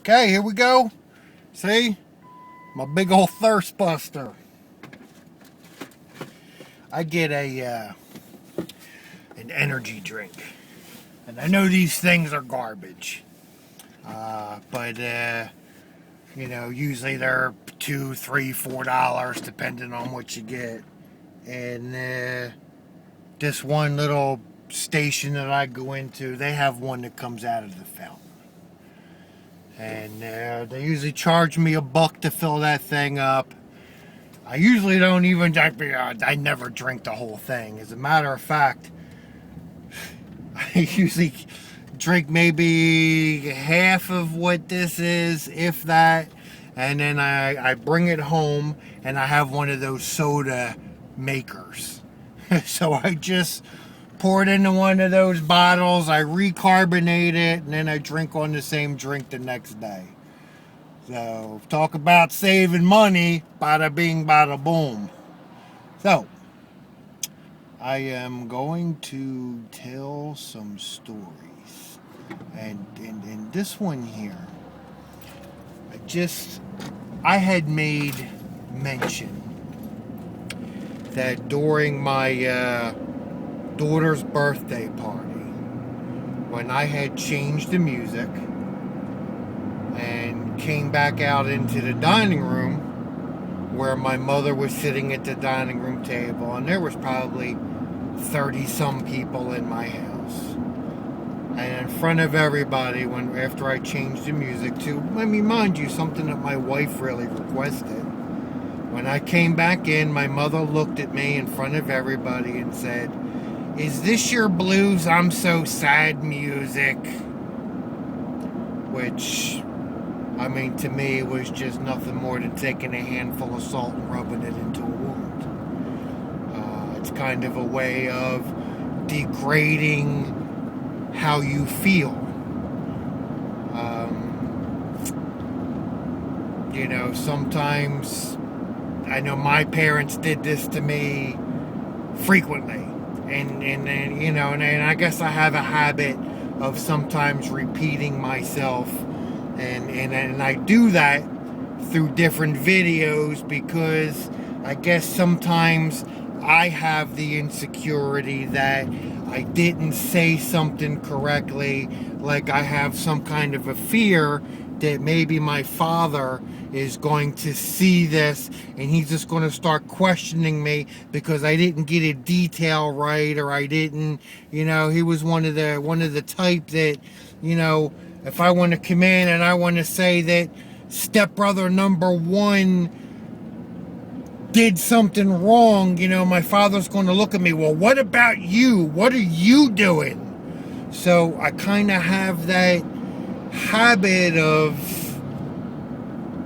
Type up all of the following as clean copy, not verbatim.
Okay, here we go. See? My big old thirst buster. I get an energy drink. And I know these things are garbage. But usually they're $2, $3, $4 depending on what you get. And this one little station that I go into, they have one that comes out of the fountain. And they usually charge me $1 to fill that thing up. I usually don't even, I never drink the whole thing. As a matter of fact, I usually drink maybe half of what this is, if that. And then I bring it home and I have one of those soda makers. So I just pour it into one of those bottles, I recarbonate it, and then I drink on the same drink the next day. So, talk about saving money, bada bing, bada boom. So, I am going to tell some stories. And in this one here, I had made mention that during my daughter's birthday party, when I had changed the music and came back out into the dining room where my mother was sitting at the dining room table, and there was probably 30 some people in my house, and in front of everybody, after I changed the music to, let me mind you, something that my wife really requested, when I came back in, my mother looked at me in front of everybody and said, "Is this your blues I'm so sad music?" Which, I mean, to me, was just nothing more than taking a handful of salt and rubbing it into a wound. It's kind of a way of degrading how you feel. Sometimes, I know my parents did this to me frequently. And I guess I have a habit of sometimes repeating myself, and I do that through different videos because I guess sometimes I have the insecurity that I didn't say something correctly, like I have some kind of a fear that maybe my father is going to see this and he's just going to start questioning me because I didn't get a detail right, or I didn't, he was one of the type that, if I want to come in and I want to say that stepbrother number 1 did something wrong, my father's going to look at me, well, what about you? What are you doing? So I kind of have that habit of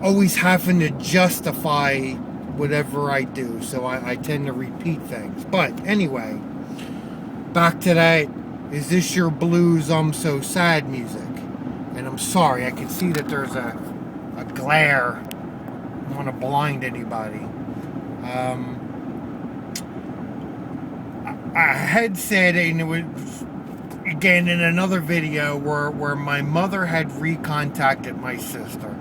always having to justify whatever I do, so I tend to repeat things. But anyway, back to that, is this your blues I'm so sad music? And I'm sorry, I can see that there's a glare. I don't want to blind anybody. I had said, and it was again in another video where my mother had recontacted my sister,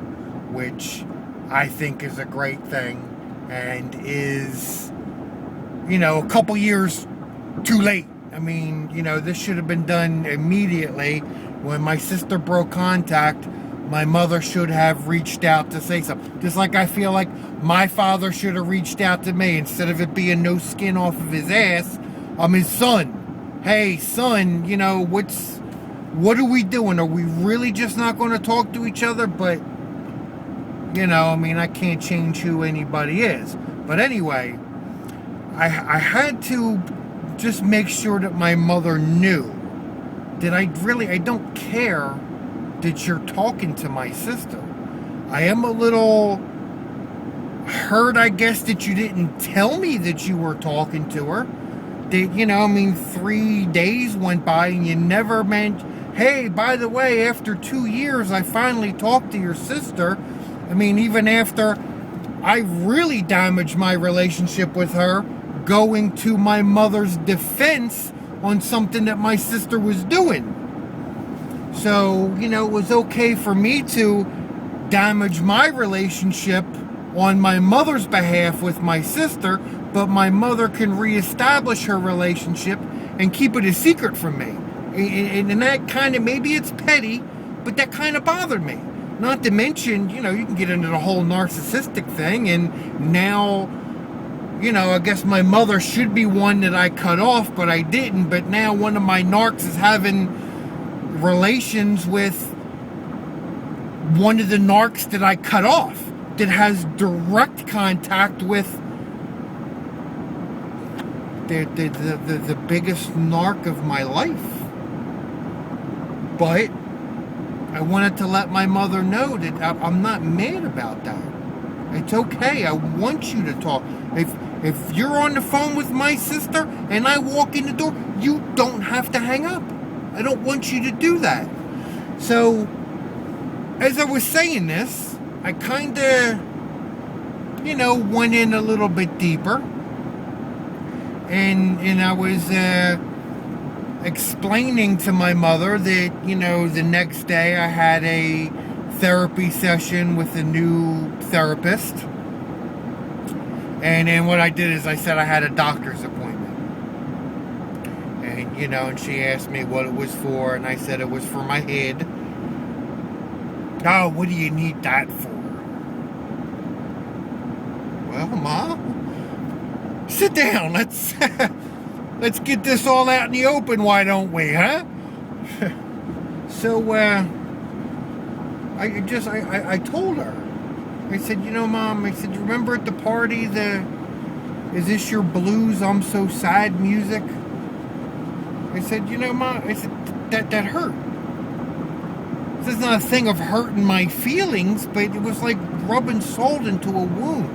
which I think is a great thing, and is, a couple years too late. I mean, this should have been done immediately. When my sister broke contact, my mother should have reached out to say something. Just like I feel like my father should have reached out to me, instead of it being no skin off of his ass. I'm his son. Hey, son, what are we doing? Are we really just not going to talk to each other? But, I can't change who anybody is. But anyway, I had to just make sure that my mother knew that I don't care that you're talking to my sister. I am a little hurt, I guess, that you didn't tell me that you were talking to her. That, 3 days went by and you never meant, hey, by the way, after 2 years, I finally talked to your sister. Even after I really damaged my relationship with her, going to my mother's defense on something that my sister was doing. So, it was okay for me to damage my relationship on my mother's behalf with my sister, but my mother can reestablish her relationship and keep it a secret from me. And that kind of, maybe it's petty, but that kind of bothered me. Not to mention, you can get into the whole narcissistic thing, and now, I guess my mother should be one that I cut off, but I didn't. But now one of my narcs is having relations with one of the narcs that I cut off, that has direct contact with the biggest narc of my life. But I wanted to let my mother know that I'm not mad about that. It's okay. I want you to talk. If you're on the phone with my sister and I walk in the door, you don't have to hang up. I don't want you to do that. So, as I was saying this, I kind of, went in a little bit deeper. And I was explaining to my mother that, the next day I had a therapy session with a new therapist. And then what I did is I said I had a doctor's appointment. And, and she asked me what it was for, and I said it was for my head. Oh, what do you need that for? Well, Ma, sit down. Let's get this all out in the open, why don't we, huh? So, I told her. I said, Mom, I said, you remember at the party is this your blues, I'm so sad music? I said, Mom, I said, that hurt. This is not a thing of hurting my feelings, but it was like rubbing salt into a wound.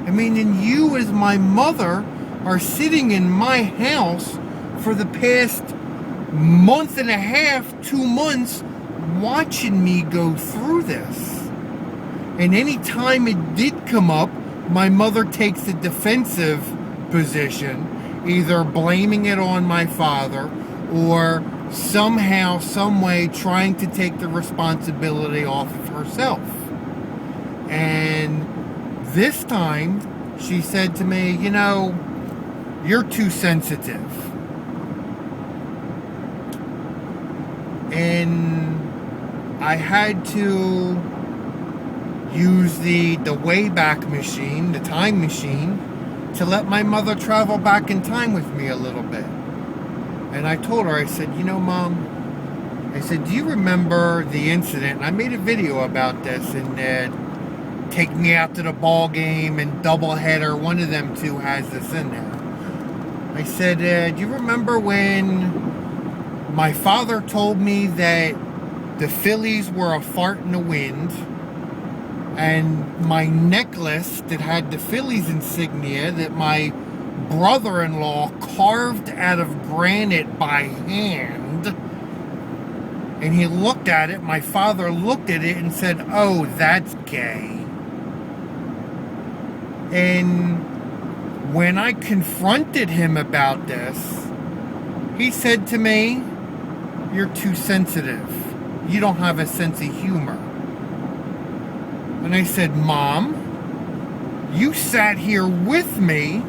I mean, and you as my mother are sitting in my house for the past month and a half, 2 months, watching me go through this. And any time it did come up, my mother takes a defensive position, either blaming it on my father or somehow, some way trying to take the responsibility off of herself. And this time, she said to me, you're too sensitive. And I had to use the Wayback Machine, the time machine, to let my mother travel back in time with me a little bit. And I told her, I said, Mom, I said, do you remember the incident? And I made a video about this, and Take Me Out to the Ball Game and Doubleheader, one of them two has this in there. I said, do you remember when my father told me that the Phillies were a fart in the wind, and my necklace that had the Phillies insignia that my brother-in-law carved out of granite by hand, and he looked at it, my father looked at it and said, oh, that's gay. And when I confronted him about this, he said to me, you're too sensitive. You don't have a sense of humor. And I said, Mom, you sat here with me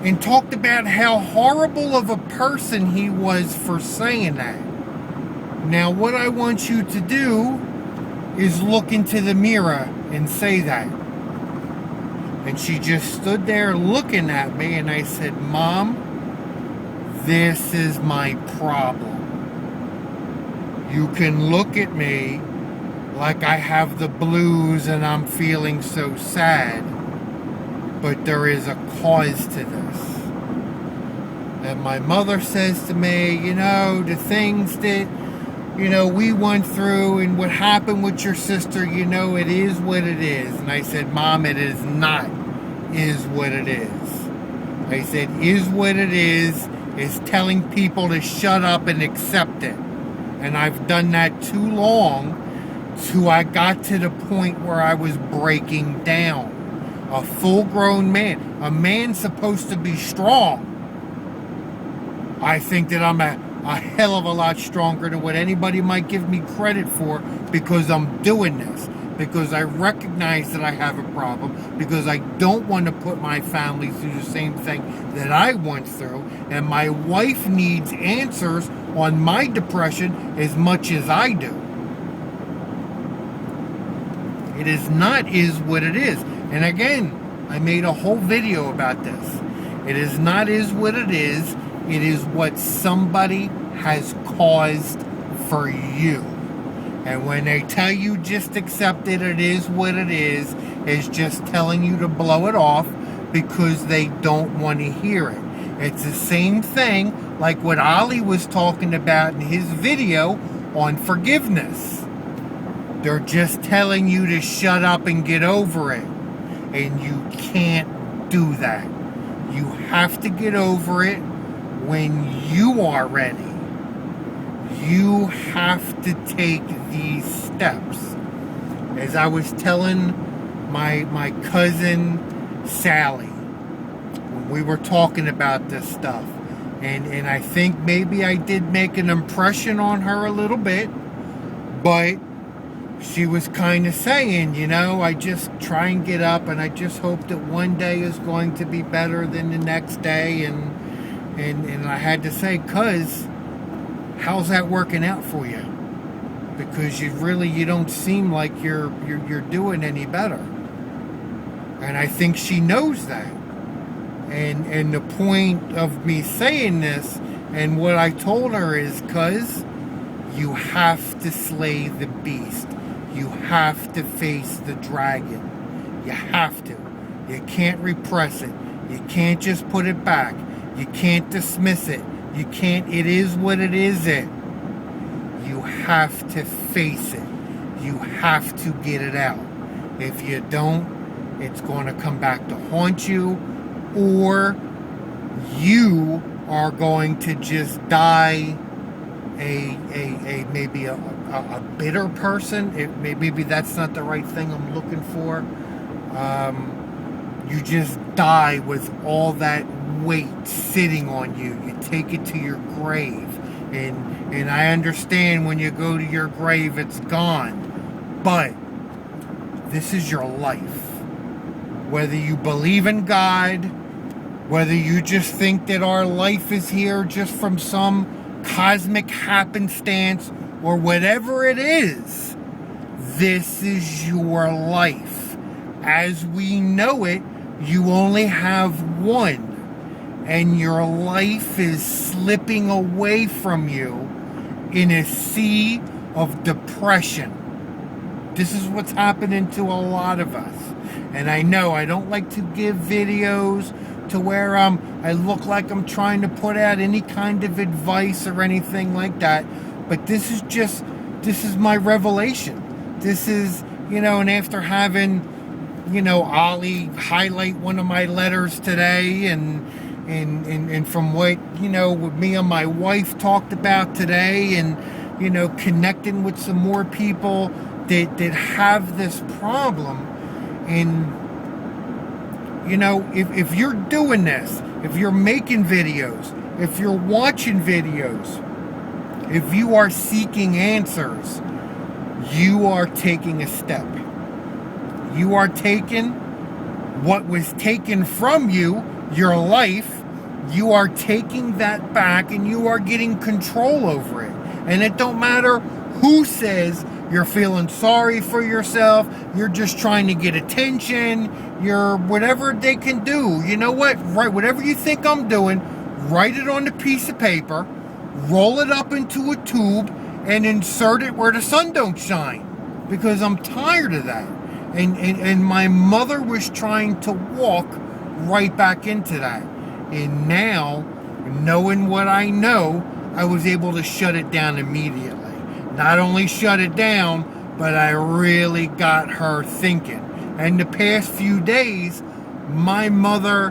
and talked about how horrible of a person he was for saying that. Now, what I want you to do is look into the mirror and say that. And she just stood there looking at me, and I said, Mom, this is my problem. You can look at me like I have the blues and I'm feeling so sad, but there is a cause to this. And my mother says to me, the things that, we went through and what happened with your sister, it is what it is. And I said, Mom, it is not is what it is. I said, is what it is telling people to shut up and accept it. And I've done that too long, so I got to the point where I was breaking down. A full-grown man. A man supposed to be strong. I think that I'm a hell of a lot stronger than what anybody might give me credit for, because I'm doing this. because I recognize that I have a problem, because I don't want to put my family through the same thing that I went through, and my wife needs answers on my depression as much as I do. It is not is what it is. And again, I made a whole video about this. It is not is what it is. It is what somebody has caused for you. And when they tell you just accept it, it is what it is just telling you to blow it off because they don't want to hear it. It's the same thing like what Ali was talking about in his video on forgiveness. They're just telling you to shut up and get over it. And you can't do that. You have to get over it when you are ready. You have to take these steps. As I was telling my cousin Sally, when we were talking about this stuff, and I think maybe I did make an impression on her a little bit, but she was kind of saying, I just try and get up, and I just hope that one day is going to be better than the next day, and I had to say, cuz, how's that working out for you? Because you don't seem like you're doing any better. And I think she knows that. And the point of me saying this and what I told her is, cuz, you have to slay the beast. You have to face the dragon. You have to. You can't repress it. You can't just put it back. You can't dismiss it. You can't, it is what it is. You have to face it. You have to get it out. If you don't, it's going to come back to haunt you, or you are going to just die maybe a bitter person. Maybe that's not the right thing I'm looking for. You just die with all that weight sitting on you. You take it to your grave, and I understand when you go to your grave it's gone, but this is your life. Whether you believe in God, whether you just think that our life is here just from some cosmic happenstance, or whatever it is, this is your life. As we know it, you only have one, and your life is slipping away from you in a sea of depression. This is what's happening to a lot of us. And I know I don't like to give videos to where I look like I'm trying to put out any kind of advice or anything like that. But this is my revelation. This is, and after having, Ali highlight one of my letters today, and from what, what me and my wife talked about today, and, connecting with some more people that have this problem. And if you're doing this, if you're making videos, if you're watching videos, if you are seeking answers, you are taking a step. You are taking what was taken from you, your life, you are taking that back, and you are getting control over it. And it don't matter who says you're feeling sorry for yourself, you're just trying to get attention, you're whatever they can do. You know what? Right, whatever you think I'm doing, write it on a piece of paper, roll it up into a tube, and insert it where the sun don't shine. Because I'm tired of that. And my mother was trying to walk right back into that. And now, knowing what I know, I was able to shut it down immediately. Not only shut it down, but I really got her thinking. And the past few days, my mother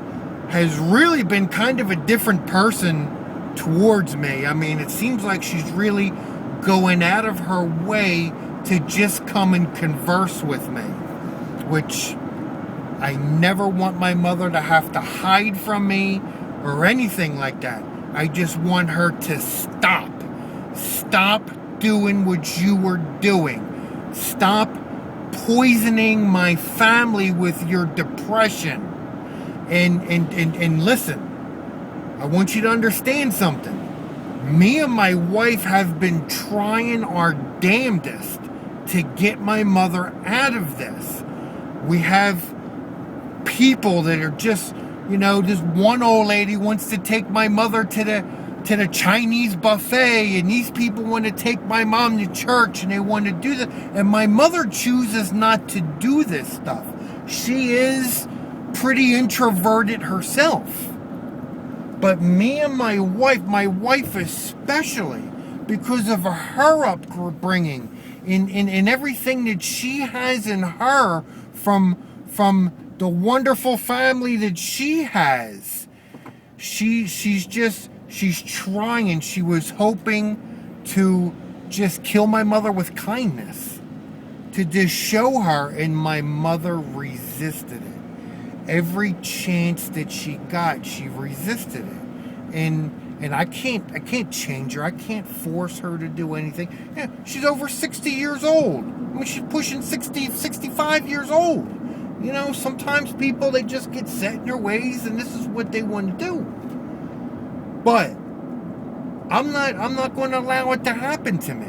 has really been kind of a different person towards me. I mean, it seems like she's really going out of her way to just come and converse with me, which I never want my mother to have to hide from me or anything like that. I just want her to stop doing what you were doing. Stop poisoning my family with your depression. And listen, I want you to understand something. Me and my wife have been trying our damnedest to get my mother out of this. We have people that are just, this one old lady wants to take my mother to the Chinese buffet, and these people want to take my mom to church, and they want to do that. And my mother chooses not to do this stuff. She is pretty introverted herself. But me and my wife especially, because of her upbringing, in everything that she has in her from the wonderful family that she has, she's trying, and she was hoping to just kill my mother with kindness, to just show her, and my mother resisted it. Every chance that she got, she resisted it. And I can't change her. I can't force her to do anything. Yeah, she's over 60 years old. I mean, she's pushing 60, 65 years old. Sometimes people, they just get set in their ways, and this is what they want to do. But I'm not going to allow it to happen to me.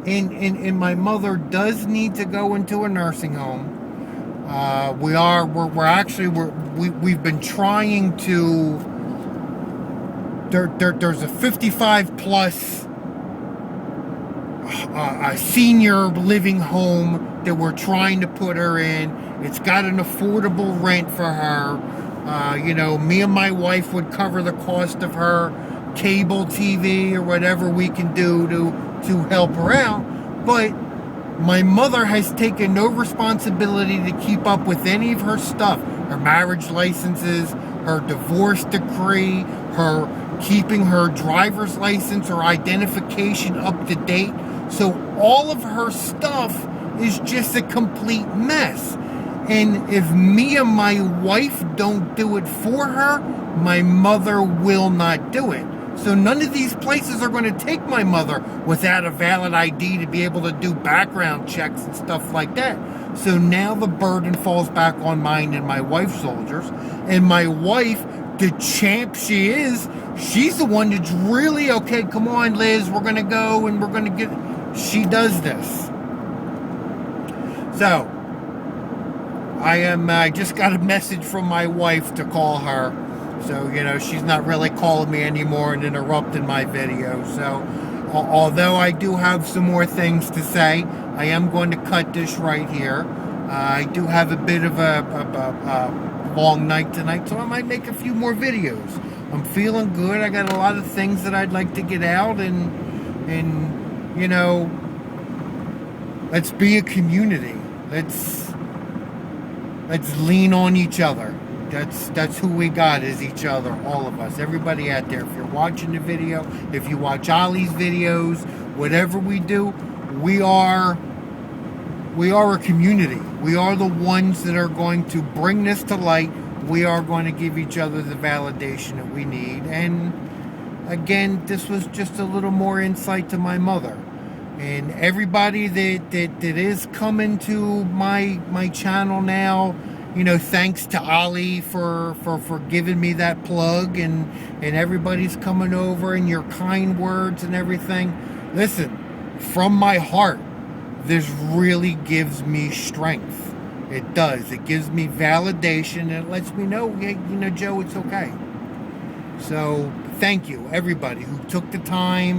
And my mother does need to go into a nursing home. We've been trying to. There's a 55 plus a senior living home that we're trying to put her in. It's got an affordable rent for her. Me and my wife would cover the cost of her cable TV or whatever we can do to help her out. But my mother has taken no responsibility to keep up with any of her stuff. Her marriage licenses, her divorce decree, her keeping her driver's license or identification up to date. So all of her stuff is just a complete mess. And if me and my wife don't do it for her, my mother will not do it. So none of these places are going to take my mother without a valid ID to be able to do background checks and stuff like that. So now the burden falls back on mine and my wife's shoulders. And my wife, the champ she is, she's the one that's really, okay, come on, Liz, we're going to go and we're going to get... She does this. So, I just got a message from my wife to call her. So, she's not really calling me anymore and interrupting my video. So, although I do have some more things to say, I am going to cut this right here. I do have a bit of a long night tonight, so I might make a few more videos. I'm feeling good. I got a lot of things that I'd like to get out, and let's be a community. Let's lean on each other. That's who we got, is each other, all of us, everybody out there. If you're watching the video, if you watch Ollie's videos, whatever we do, we are a community. We are the ones that are going to bring this to light. We are going to give each other the validation that we need. And again, this was just a little more insight to my mother. And everybody that is coming to my channel now, thanks to Ollie for giving me that plug, and everybody's coming over, and your kind words and everything. Listen, from my heart, this really gives me strength. It does. It gives me validation, and it lets me know, hey, Joe, it's okay. So thank you, everybody who took the time